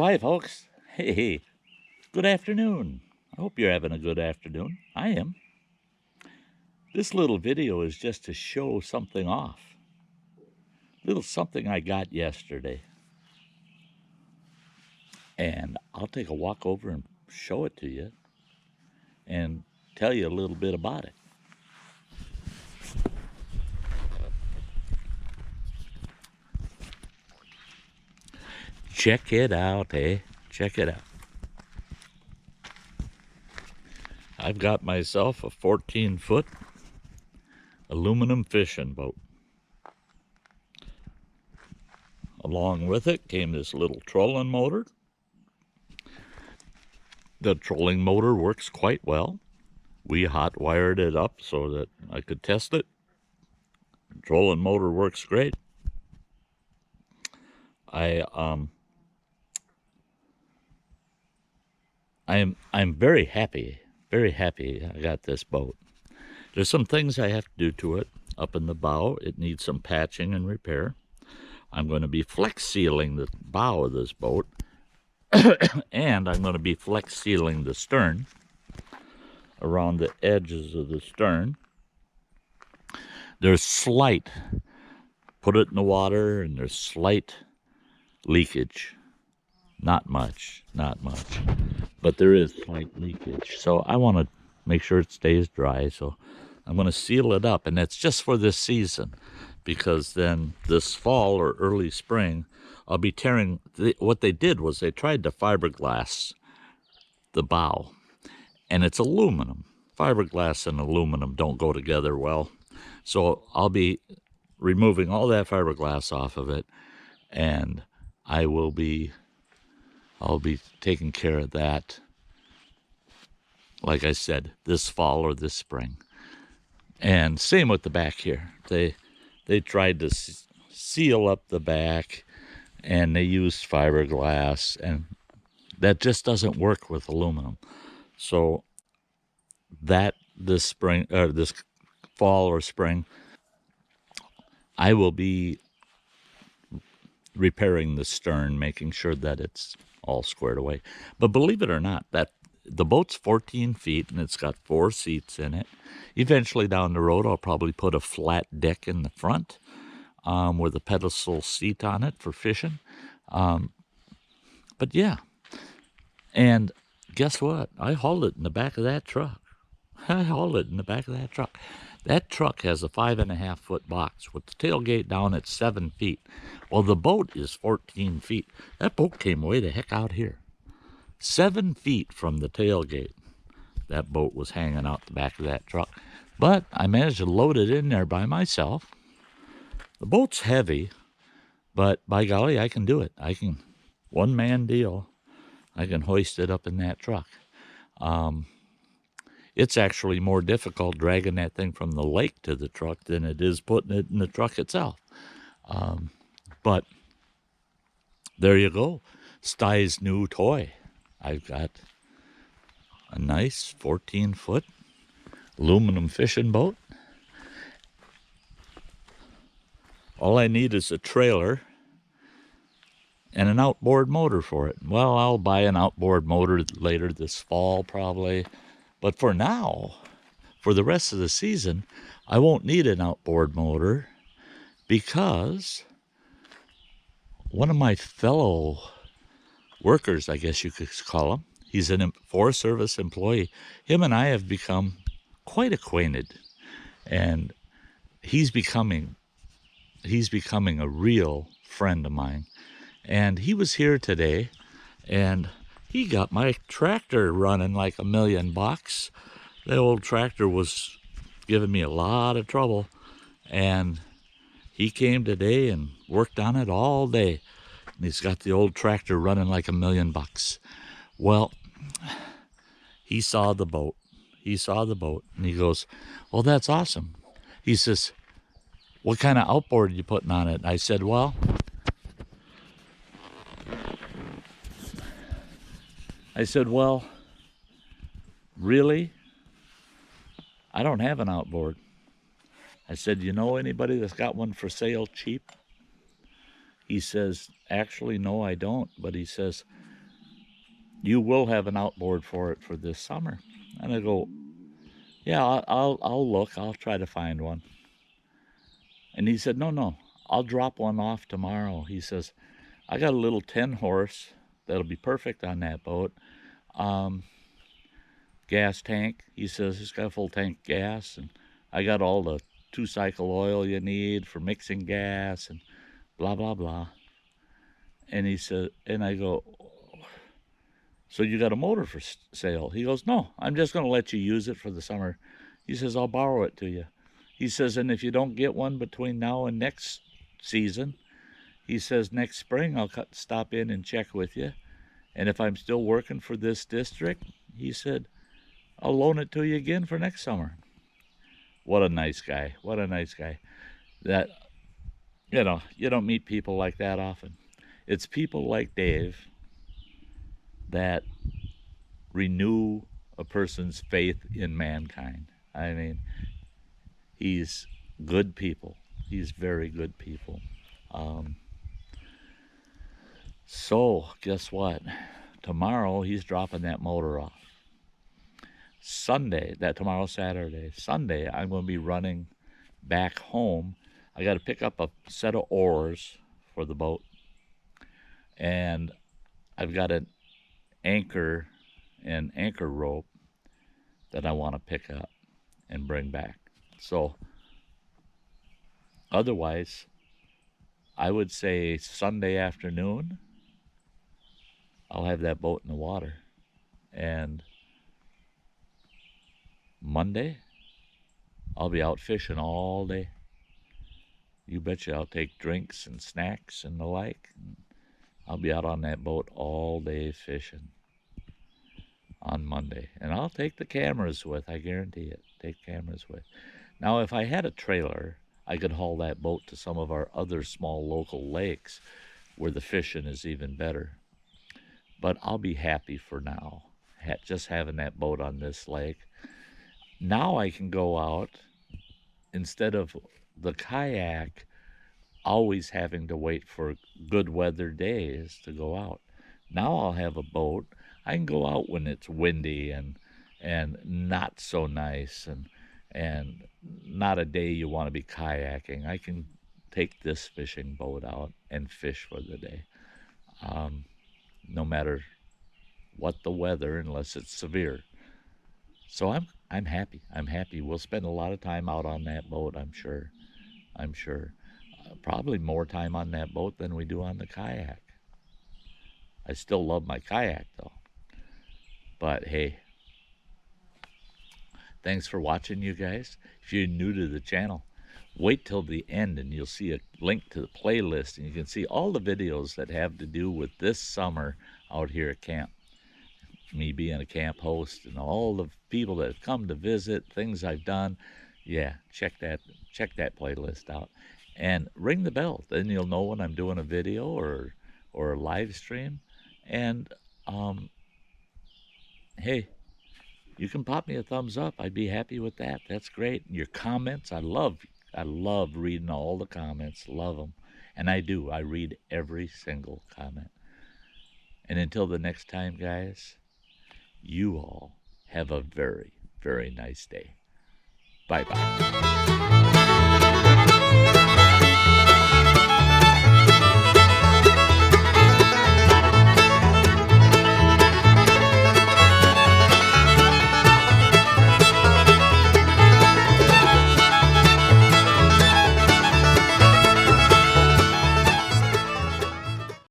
Hi, folks. Hey, good afternoon. I hope you're having a good afternoon. I am. This little video is just to show something off. Little something I got yesterday. And I'll take a walk over and show it to you and tell you a little bit about it. Check it out, eh? Check it out. I've got myself a 14-foot aluminum fishing boat. Along with it came this little trolling motor. The trolling motor works quite well. We hot wired it up so that I could test it. The trolling motor works great. I'm very happy I got this boat. There's some things I have to do to it. Up in the bow, it needs some patching and repair. I'm going to be flex sealing the bow of this boat, and I'm going to be flex sealing the stern around the edges of the stern. There's slight, put it in the water, and there's slight leakage. Not much, but there is slight leakage. So I want to make sure it stays dry. So I'm going to seal it up, and that's just for this season, because then this fall or early spring, I'll be tearing. What they did was they tried to fiberglass the bow, and it's aluminum. Fiberglass and aluminum don't go together well. So I'll be removing all that fiberglass off of it, and I'll be taking care of that, like I said, this fall or this spring. And same with the back here. They tried to seal up the back, and they used fiberglass, and that just doesn't work with aluminum. So that this spring, or this fall or spring, I will be repairing the stern, making sure that it's all squared away. But believe it or not, that the boat's 14 feet and it's got 4 seats in it. Eventually down the road, I'll probably put a flat deck in the front with a pedestal seat on it for fishing. But yeah, and guess what? I hauled it in the back of that truck. That truck has a 5.5-foot box with the tailgate down at 7 feet. Well, the boat is 14 feet. That boat came way the heck out here. 7 feet from the tailgate, that boat was hanging out the back of that truck. But I managed to load it in there by myself. The boat's heavy, but by golly, I can do it. I can, one-man deal. I can hoist it up in that truck. It's actually more difficult dragging that thing from the lake to the truck than it is putting it in the truck itself. But there you go. Sty's new toy. I've got a nice 14-foot aluminum fishing boat. All I need is a trailer and an outboard motor for it. Well, I'll buy an outboard motor later this fall probably. But for now, for the rest of the season, I won't need an outboard motor because one of my fellow workers, I guess you could call him, he's a Forest Service employee. Him and I have become quite acquainted, and he's becoming a real friend of mine. And he was here today, and he got my tractor running like $1,000,000. The old tractor was giving me a lot of trouble, and he came today and worked on it all day. And he's got the old tractor running like $1,000,000. Well, he saw the boat. And he goes, "Well, that's awesome." He says, "What kind of outboard are you putting on it?" I said, well, really? I don't have an outboard. I said, "You know anybody that's got one for sale cheap?" He says, "Actually, no, I don't." But he says, you will have an outboard for it for this summer. And I go, yeah, I'll look. I'll try to find one. And he said, no, I'll drop one off tomorrow. He says, I got a little 10 horse that'll be perfect on that boat. Um, gas tank. He says it's got a full tank gas, and I got all the 2-cycle oil you need for mixing gas and blah blah blah. And he said, and I go, so you got a motor for sale? He goes, no, I'm just going to let you use it for the summer. He says, I'll borrow it to you. He says, and if you don't get one between now and next season, he says, next spring I'll stop in and check with you. And if I'm still working for this district, he said, I'll loan it to you again for next summer. What a nice guy. What a nice guy. That, you don't meet people like that often. It's people like Dave that renew a person's faith in mankind. I mean, he's good people. He's very good people. So, guess what? Tomorrow he's dropping that motor off. Tomorrow's Saturday. Sunday, I'm going to be running back home. I got to pick up a set of oars for the boat. And I've got an anchor and anchor rope that I want to pick up and bring back. So, otherwise, I would say Sunday afternoon, I'll have that boat in the water. And Monday, I'll be out fishing all day. You betcha I'll take drinks and snacks and the like. I'll be out on that boat all day fishing on Monday. And I'll take the cameras with, I guarantee it. Take cameras with. Now, if I had a trailer, I could haul that boat to some of our other small local lakes where the fishing is even better. But I'll be happy for now, just having that boat on this lake. Now I can go out, instead of the kayak always having to wait for good weather days to go out. Now I'll have a boat. I can go out when it's windy and not so nice and not a day you want to be kayaking. I can take this fishing boat out and fish for the day. No matter what the weather, unless it's severe. So I'm happy. I'm happy. We'll spend a lot of time out on that boat, I'm sure. I'm sure. Probably more time on that boat than we do on the kayak. I still love my kayak though. But hey, thanks for watching, you guys. If you're new to the channel, wait till the end and you'll see a link to the playlist, and you can see all the videos that have to do with this summer out here at camp. Me being a camp host and all the people that have come to visit, things I've done. Yeah, check that playlist out. And ring the bell. Then you'll know when I'm doing a video or a live stream. And hey, you can pop me a thumbs up. I'd be happy with that. That's great. And your comments, I love reading all the comments. Love them. And I do. I read every single comment. And until the next time, guys, you all have a very, very nice day. Bye-bye.